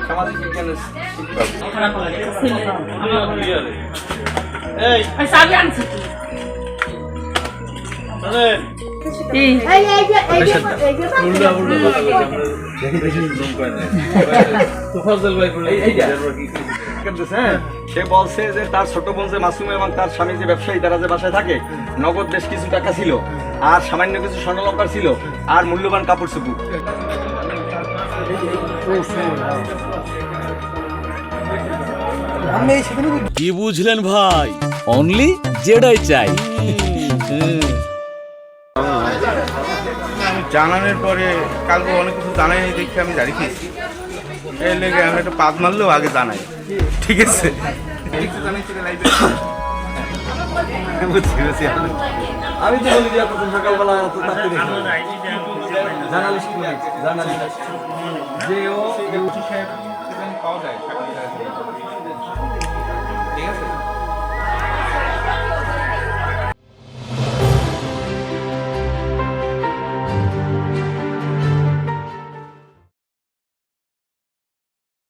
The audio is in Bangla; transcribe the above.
সামাজিক বিজ্ঞানের সে বলছে যে তার ছোট বোন যে মাসুম এবং তার স্বামী যে ব্যবসায়ী তারা যে বাসায় থাকে, নগদ বেশ কিছু টাকা ছিল, আর সামান্য কিছু স্বর্ণলঙ্কার ছিল, আর মূল্যবান কাপড় চুপড়। কি বুঝলেন ভাই? অনলি যেটাই চাই। জানানোর পরে কালকে অনেক কিছু জানাই নি দেখে আমি দাঁড়িয়ে খেয়েছি। এই লেগে আমি একটা পাত মারলেও আগে জানাই, ঠিক আছে? আমি তো বলি যে প্রথম সকালবেলা জার্নালিস্ট যে ও পাওয়া যায়